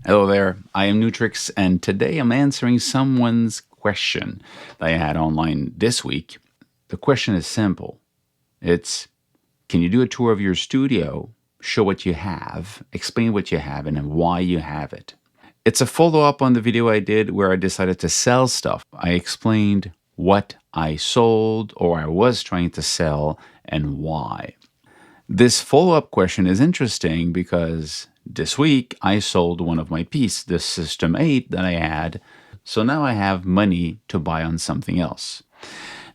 Hello there, I am Nu-Trix, and today I'm answering someone's question that I had online this week. The question is simple. It's, can you do a tour of your studio, show what you have, explain what you have, and why you have it? It's a follow-up on the video I did where I decided to sell stuff. I explained what I sold or I was trying to sell and why. This follow-up question is interesting because this week I sold one of my pieces, the System-8 that I had. So now I have money to buy on something else.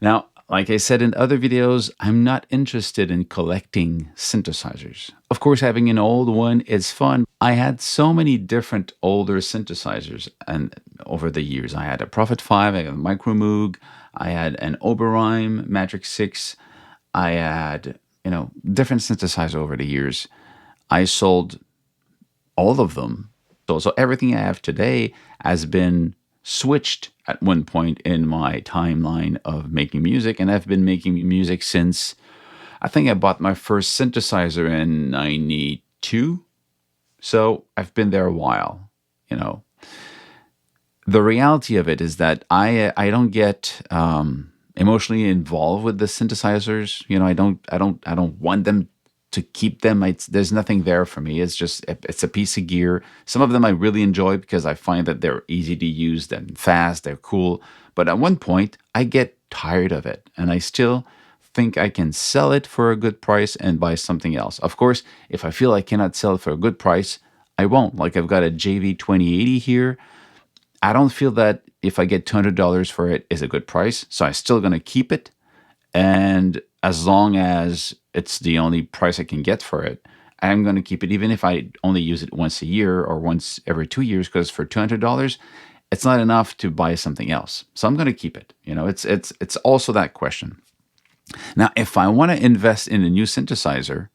Now, like I said in other videos, I'm not interested in collecting synthesizers. Of course, having an old one is fun. I had so many different older synthesizers and over the years. I had a Prophet 5, I had a Micro Moog, I had an Oberheim Matrix 6, I had different synthesizers over the years. I sold all of them. So everything I have today has been switched at one point in my timeline of making music. And I've been making music since, I think I bought my first synthesizer in 92. So I've been there a while, The reality of it is that I don't get emotionally involved with the synthesizers. I don't want them to keep them. There's nothing there for me. It's a piece of gear. Some of them I really enjoy because I find that they're easy to use and fast. They're cool. But at one point, I get tired of it, and I still think I can sell it for a good price and buy something else. Of course, if I feel I cannot sell it for a good price, I won't. Like I've got a JV 2080 here. I don't feel that if I get $200 for it is a good price, so I'm still going to keep it. And as long as it's the only price I can get for it, I'm going to keep it, even if I only use it once a year or once every 2 years, because for $200, it's not enough to buy something else. So I'm going to keep it. It's also that question. Now, if I want to invest in a new synthesizer,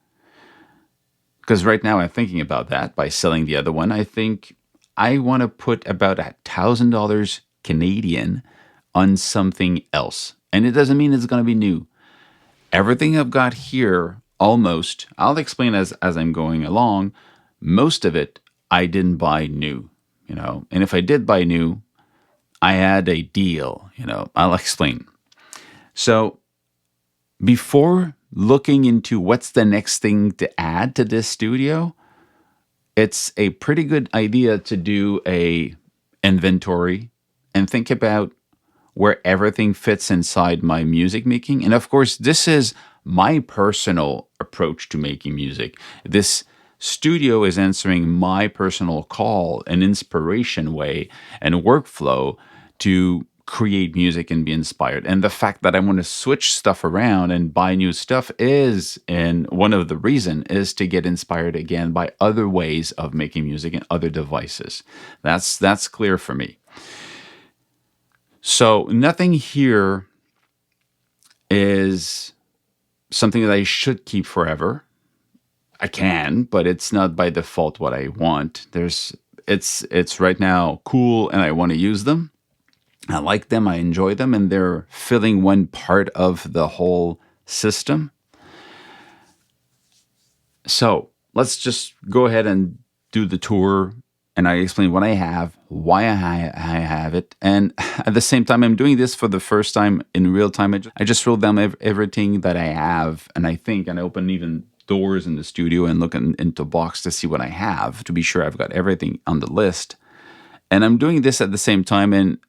because right now I'm thinking about that by selling the other one, I think I want to put about $1,000 Canadian on something else. And it doesn't mean it's going to be new. Everything I've got here, almost, I'll explain as I'm going along, most of it I didn't buy new, And if I did buy new, I had a deal, I'll explain. So before looking into what's the next thing to add to this studio, it's a pretty good idea to do a inventory and think about where everything fits inside my music making. And of course, this is my personal approach to making music. This studio is answering my personal call, an inspiration way and workflow to create music and be inspired. And the fact that I want to switch stuff around and buy new stuff and one of the reason is to get inspired again by other ways of making music and other devices. That's clear for me. So nothing here is something that I should keep forever. I can, but it's not by default what I want. It's right now cool and I want to use them. I like them, I enjoy them, and they're filling one part of the whole system. So let's just go ahead and do the tour, and I explain what I have, why I have it, and at the same time, I'm doing this for the first time in real time. I just wrote down everything that I have, and I open even doors in the studio and look into box to see what I have, to be sure I've got everything on the list. And I'm doing this at the same time, and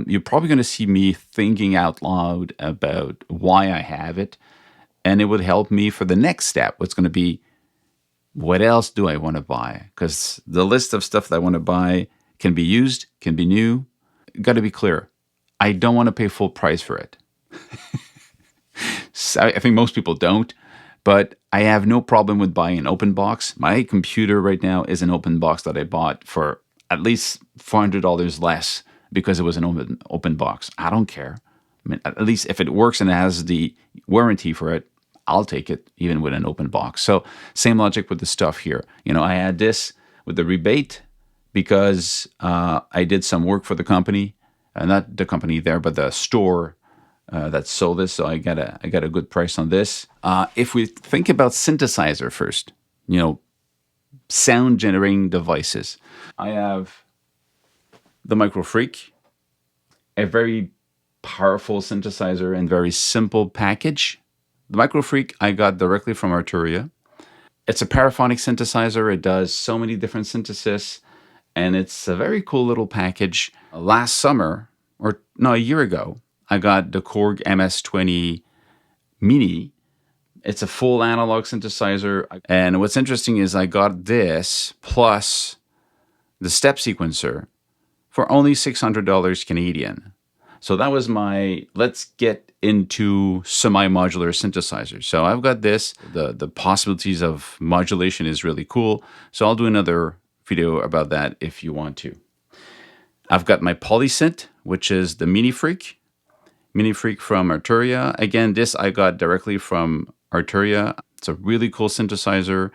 you're probably going to see me thinking out loud about why I have it, and it would help me for the next step. What's going to be, what else do I want to buy? Because the list of stuff that I want to buy can be used, can be new. Got to be clear. I don't want to pay full price for it. So I think most people don't, but I have no problem with buying an open box. My computer right now is an open box that I bought for at least $400 less because it was an open box. I don't care. I mean, at least if it works and it has the warranty for it, I'll take it even with an open box. So same logic with the stuff here. I had this with the rebate because I did some work for the company, not the company there, but the store that sold this. So I got a good price on this. If we think about synthesizer first, sound generating devices. I have the Micro Freak, a very powerful synthesizer and very simple package. The Micro Freak I got directly from Arturia. It's a paraphonic synthesizer. It does so many different synthesis, and it's a very cool little package. Last summer, or no, a year ago, I got the Korg MS-20 Mini. It's a full analog synthesizer. And what's interesting is I got this plus the step sequencer for only $600 Canadian. So that was my, let's get into semi-modular synthesizer. So I've got this. The possibilities of modulation is really cool. So I'll do another video about that if you want to. I've got my Polysynth, which is the Mini Freak from Arturia. Again, this I got directly from Arturia. It's a really cool synthesizer.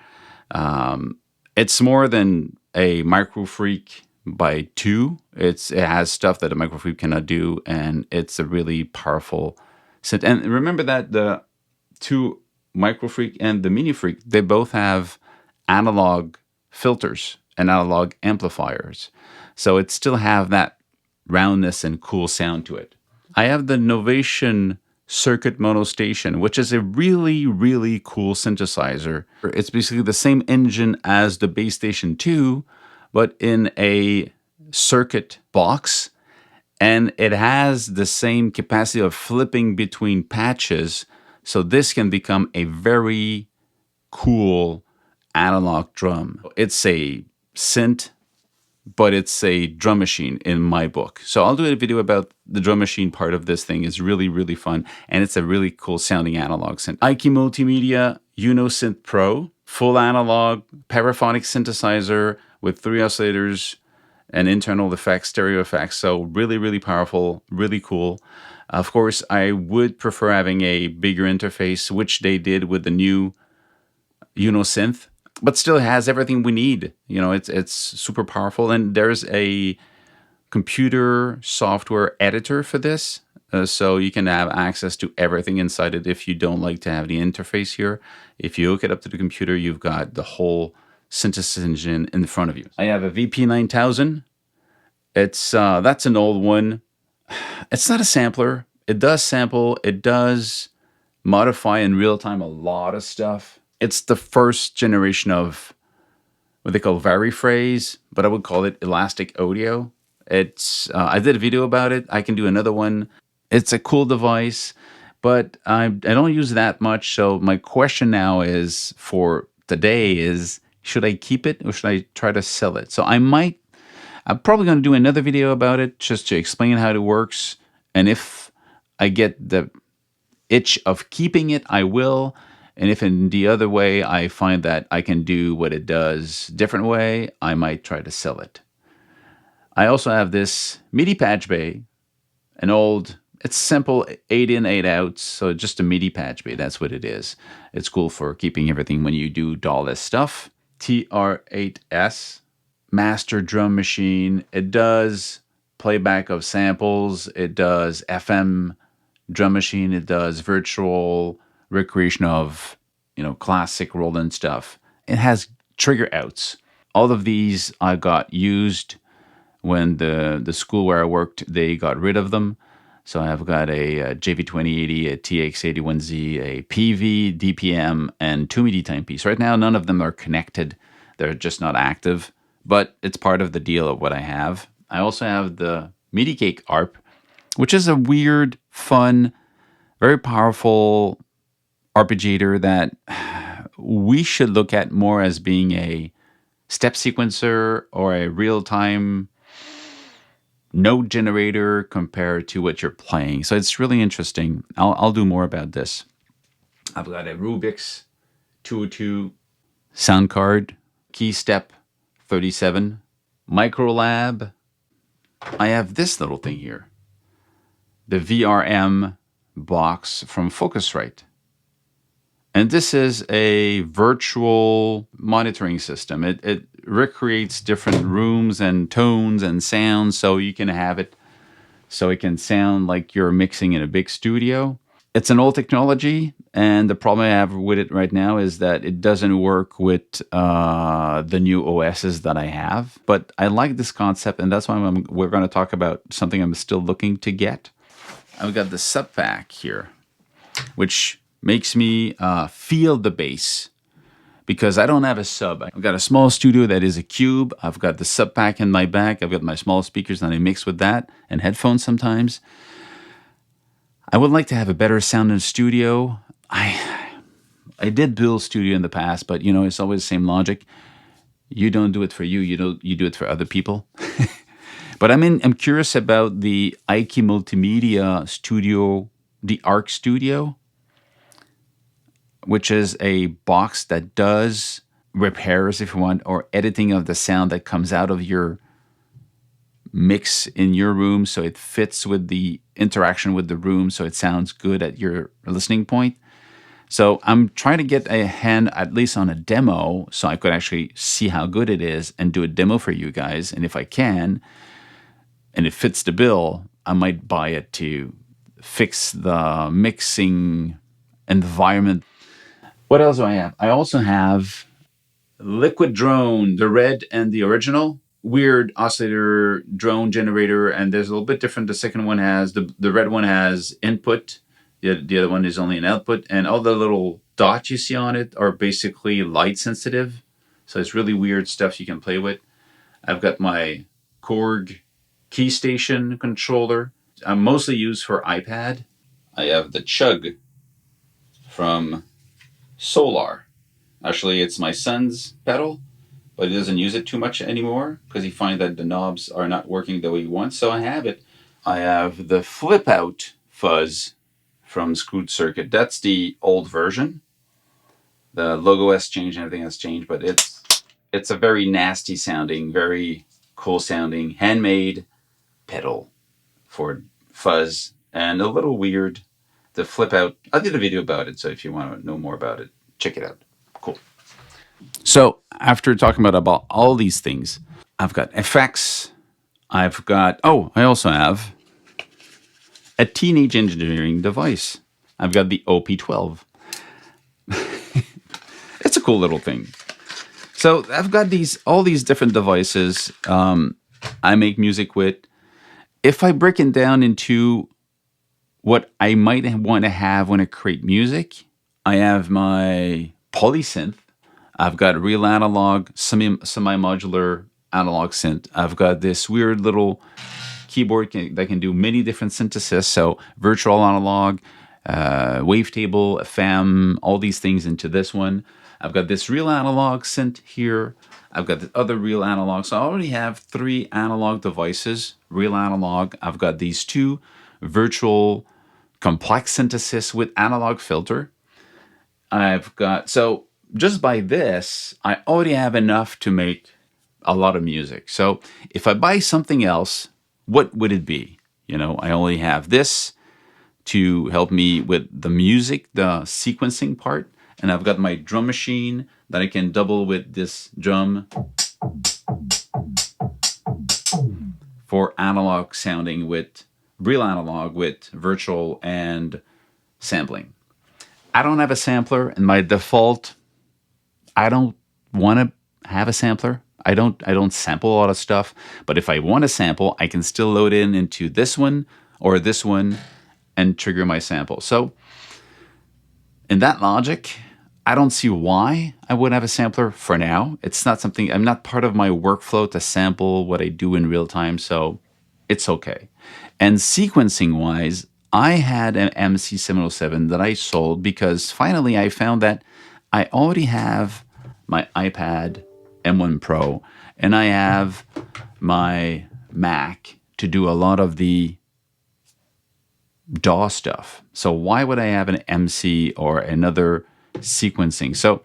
It's more than a Micro Freak by 2. It has stuff that a Micro Freak cannot do, and it's a really powerful synth. And remember that the 2 Micro Freak and the Mini Freak, they both have analog filters and analog amplifiers. So it still have that roundness and cool sound to it. I have the Novation Circuit Monostation, which is a really, really cool synthesizer. It's basically the same engine as the Base Station 2, but in a circuit box. And it has the same capacity of flipping between patches. So this can become a very cool analog drum. It's a synth, but it's a drum machine in my book. So I'll do a video about the drum machine part of this thing. It's really, really fun. And it's a really cool sounding analog synth. Ike Multimedia Synth Pro, full analog, paraphonic synthesizer with 3 oscillators and internal effects, stereo effects. So really, really powerful, really cool. Of course, I would prefer having a bigger interface, which they did with the new Synth, but still has everything we need. You know, it's super powerful, and there's a computer software editor for this, so you can have access to everything inside it if you don't like to have the interface here. If you hook it up to the computer, you've got the whole synthesis engine in front of you. I have a VP9000. It's that's an old one. It's not a sampler. It does sample. It does modify in real time a lot of stuff. It's the first generation of what they call variphrase, but I would call it elastic audio. It's I did a video about it. I can do another one. It's a cool device, but I don't use that much. So my question now is for today is, should I keep it or should I try to sell it? So I'm probably going to do another video about it just to explain how it works. And if I get the itch of keeping it, I will. And if in the other way I find that I can do what it does different way, I might try to sell it. I also have this MIDI patch bay, an old, it's simple 8 in, 8 out, so just a MIDI patch bay, that's what it is. It's cool for keeping everything when you do DAW-less stuff. TR8S, master drum machine. It does playback of samples, it does FM drum machine, it does virtual recreation of, classic Roland stuff. It has trigger outs. All of these I got used when the school where I worked, they got rid of them. So I've got a JV2080, a TX81Z, a PV, DPM, and 2 MIDI timepiece. Right now, none of them are connected. They're just not active, but it's part of the deal of what I have. I also have the MIDI Cake ARP, which is a weird, fun, very powerful arpeggiator that we should look at more as being a step sequencer or a real-time note generator compared to what you're playing. So it's really interesting. I'll do more about this. I've got a Rubix 202 sound card, Keystep 37, Microlab. I have this little thing here, the VRM box from Focusrite. And this is a virtual monitoring system. It recreates different rooms and tones and sounds, so you can have it so it can sound like you're mixing in a big studio. It's an old technology, and the problem I have with it right now is that it doesn't work with the new OSs that I have. But I like this concept, and that's why we're going to talk about something I'm still looking to get. I've got the sub pack here, which makes me feel the bass, because I don't have a sub. I've got a small studio that is a cube. I've got the sub pack in my back. I've got my small speakers that I mix with that, and headphones sometimes. I would like to have a better sound in the studio. I did build studio in the past, but it's always the same logic. You don't do it for you. You do it for other people. But I'm curious about the Ike Multimedia Studio, the Arc Studio, which is a box that does repairs, if you want, or editing of the sound that comes out of your mix in your room, so it fits with the interaction with the room, so it sounds good at your listening point. So I'm trying to get a hand at least on a demo, so I could actually see how good it is and do a demo for you guys. And if I can, and it fits the bill, I might buy it to fix the mixing environment. What else do I have? I also have Liquid Drone, the red and the original. Weird oscillator drone generator, and there's a little bit different. The second one has, the red one has input. The other one is only an output, and all the little dots you see on it are basically light sensitive. So it's really weird stuff you can play with. I've got my Korg key station controller. I'm mostly used for iPad. I have the Chug from Solar. Actually, it's my son's pedal, but he doesn't use it too much anymore because he finds that the knobs are not working the way he wants. So I have it. I have the Flip Out Fuzz from Screwed Circuit. That's the old version. The logo has changed and everything has changed, but it's a very nasty sounding, very cool sounding, handmade pedal for fuzz, and a little weird. The Flip Out, I did a video about it, so if you want to know more about it, check it out. Cool. So after talking about all these things, I've got effects. I also have a teenage engineering device. I've got the OP12. It's a cool little thing. So I've got all these different devices I make music with. If I break it down into what I might want to have when I create music, I have my polysynth. I've got real analog, semi-modular analog synth. I've got this weird little keyboard that can do many different synthesis. So virtual analog, wavetable, FM, all these things into this one. I've got this real analog synth here. I've got the other real analog. So I already have 3 analog devices, real analog. I've got these 2 virtual complex synthesis with analog filter. So just by this, I already have enough to make a lot of music. So if I buy something else, what would it be? I only have this to help me with the music, the sequencing part. And I've got my drum machine that I can double with this drum for analog sounding with real analog with virtual and sampling. I don't have a sampler, and my default, I don't want to have a sampler. I don't sample a lot of stuff, but if I want to sample, I can still load into this one or this one and trigger my sample. So in that logic, I don't see why I would have a sampler for now. It's not something, I'm not part of my workflow to sample what I do in real time, so it's okay. And sequencing wise, I had an MC707 that I sold because finally I found that I already have my iPad M1 Pro and I have my Mac to do a lot of the DAW stuff. So why would I have an MC or another sequencing? So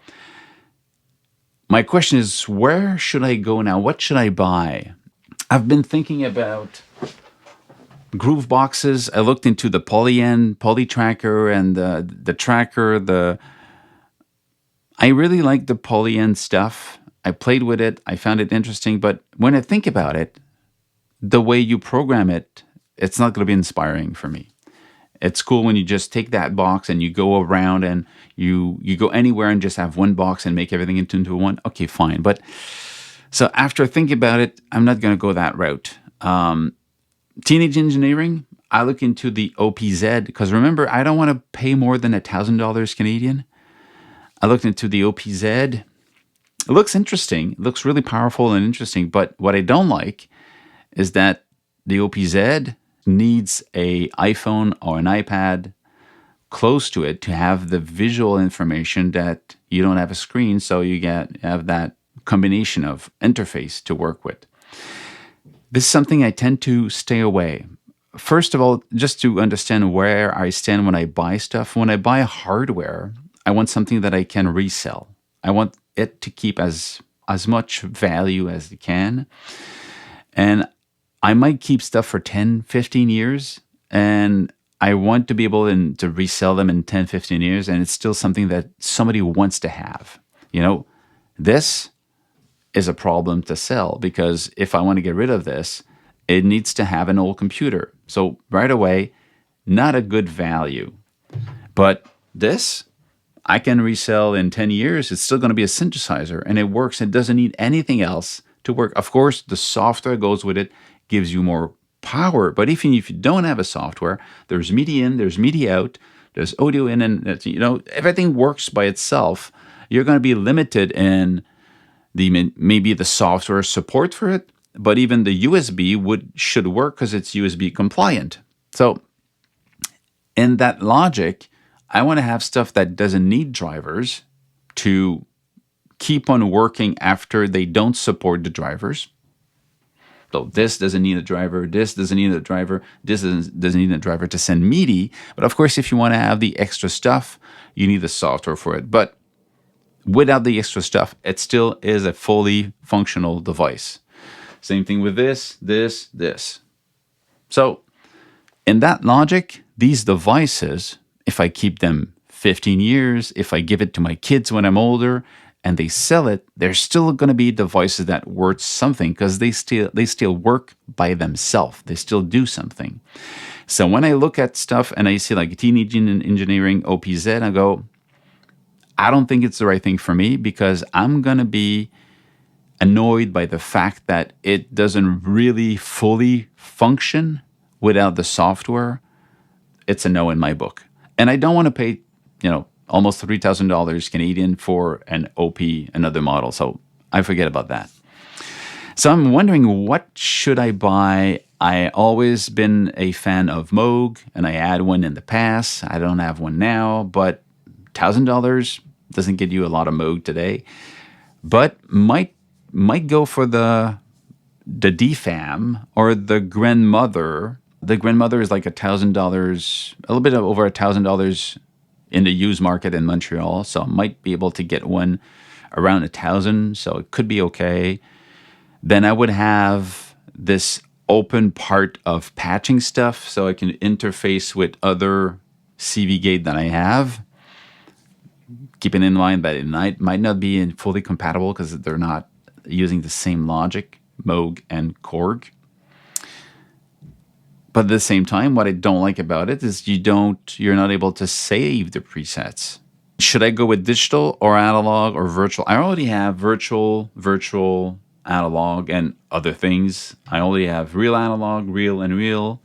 my question is, where should I go now? What should I buy? I've been thinking about groove boxes. I looked into the Poly Tracker and the Tracker. I really like the Poly stuff. I played with it. I found it interesting. But when I think about it, the way you program it, it's not going to be inspiring for me. It's cool when you just take that box and you go around and you go anywhere and just have one box and make everything into one. Okay, fine. But so after thinking about it, I'm not going to go that route. Teenage engineering, I look into the OPZ because remember, I don't want to pay more than $1,000 Canadian. I looked into the OPZ. It looks interesting. It looks really powerful and interesting. But what I don't like is that the OPZ needs a iPhone or an iPad close to it to have the visual information that you don't have a screen, so you have that combination of interface to work with. This is something I tend to stay away. First of all, just to understand where I stand when I buy stuff. When I buy hardware, I want something that I can resell. I want it to keep as much value as it can. And I might keep stuff for 10, 15 years, and I want to be able to resell them in 10, 15 years, and it's still something that somebody wants to have. This is a problem to sell because if I want to get rid of this, it needs to have an old computer. So right away, not a good value. But this, I can resell in 10 years. It's still going to be a synthesizer, and it works. It doesn't need anything else to work. Of course, the software goes with it, gives you more power. But even if you don't have a software, there's MIDI in, there's MIDI out, there's audio in, and everything works by itself. You're going to be limited in maybe the software support for it, but even the USB should work because it's USB compliant. So in that logic, I want to have stuff that doesn't need drivers to keep on working after they don't support the drivers. So this doesn't need a driver, this doesn't need a driver, this doesn't need a driver to send MIDI. But of course, if you want to have the extra stuff, you need the software for it. But without the extra stuff, it still is a fully functional device. Same thing with this. So in that logic, these devices, if I keep them 15 years, if I give it to my kids when I'm older and they sell it, they're still going to be devices that worth something because they still work by themselves. They still do something. So when I look at stuff and I see like teenage engineering OPZ, I go, I don't think it's the right thing for me because I'm going to be annoyed by the fact that it doesn't really fully function without the software. It's a no in my book. And I don't want to pay, almost $3,000 Canadian for an OP, another model. So I forget about that. So I'm wondering, what should I buy? I always been a fan of Moog, and I had one in the past. I don't have one now, but $1,000 doesn't get you a lot of Moog today. But might go for the DFAM or the Grandmother. The Grandmother is like $1,000, a little bit over $1,000 in the used market in Montreal. So I might be able to get one around $1,000. So it could be okay. Then I would have this open part of patching stuff so I can interface with other CV gate that I have. Keeping in mind that it might not be fully compatible because they're not using the same logic, Moog and Korg. But at the same time, what I don't like about it is you're not able to save the presets. Should I go with digital or analog or virtual? I already have virtual, analog, and other things. I already have real analog, real, and real.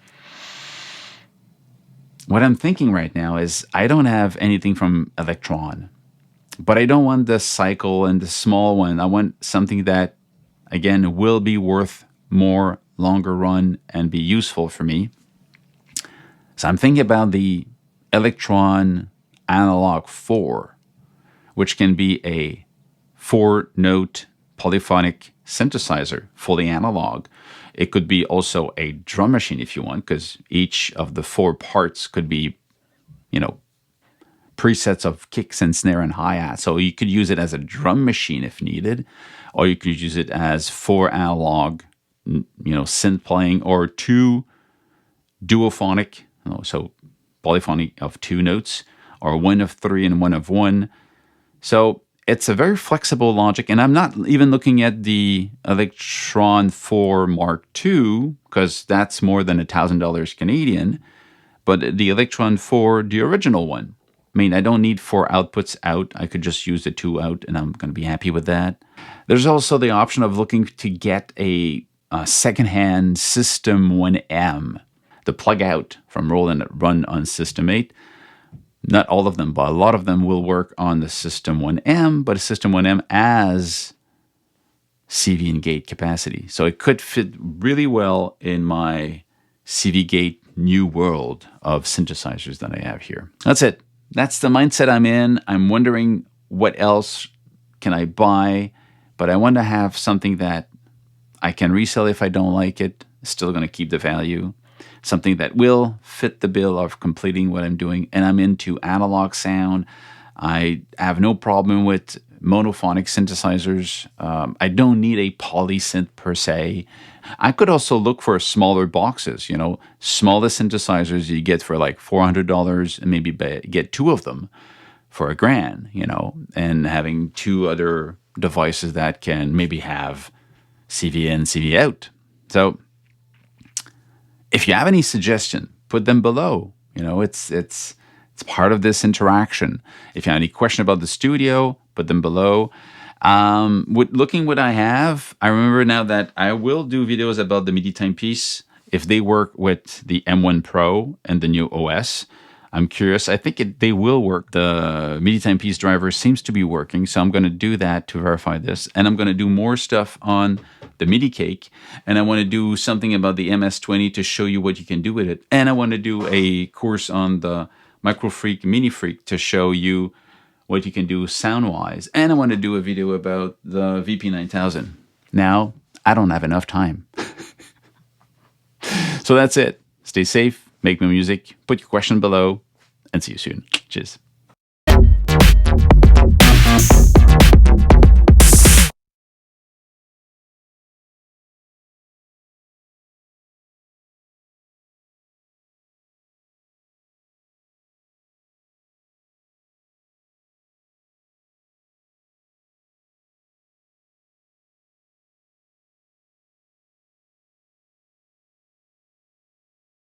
What I'm thinking right now is I don't have anything from Electron, but I don't want the cycle and the small one. I want something that, again, will be worth more, longer run, and be useful for me. So I'm thinking about the Electron Analog 4, which can be a 4-note polyphonic synthesizer, fully analog. It could be also a drum machine if you want, because each of the 4 parts could be, presets of kicks and snare and hi-hat. So you could use it as a drum machine if needed, or you could use it as 4 analog, synth playing, or 2 duophonic, so polyphonic of 2 notes, or 1 of 3 and 1 of 1. So it's a very flexible logic, and I'm not even looking at the Electron 4 Mark II, because that's more than $1,000 Canadian. but the Electron for the original one. I mean, I don't need 4 outputs out. I could just use the 2 out, and I'm going to be happy with that. There's also the option of looking to get a secondhand System-1M, the plug out from Roland that run on System-8. Not all of them, but a lot of them will work on the System-1M, but a System-1M as CV and gate capacity. So it could fit really well in my CV gate new world of synthesizers that I have here. That's it. That's the mindset I'm in. I'm wondering what else can I buy, but I want to have something that I can resell if I don't like it, still going to keep the value. Something that will fit the bill of completing what I'm doing. And I'm into analog sound. I have no problem with monophonic synthesizers. I don't need a polysynth per se. I could also look for smaller boxes, smaller synthesizers you get for like $400 and maybe get 2 of them for $1,000, and having 2 other devices that can maybe have CV in, CV out. So if you have any suggestion, put them below. It's part of this interaction. If you have any question about the studio, put them below. Looking what I have, I remember now that I will do videos about the MIDI timepiece if they work with the M1 Pro and the new OS. I'm curious. I think they will work. The MIDI timepiece driver seems to be working, so I'm going to do that to verify this. And I'm going to do more stuff on the MIDI cake, and I want to do something about the MS-20 to show you what you can do with it. And I want to do a course on the Micro Freak, Mini Freak to show you what you can do sound-wise. And I want to do a video about the VP9000. Now, I don't have enough time. So that's it. Stay safe, make more music, put your question below, and see you soon. Cheers.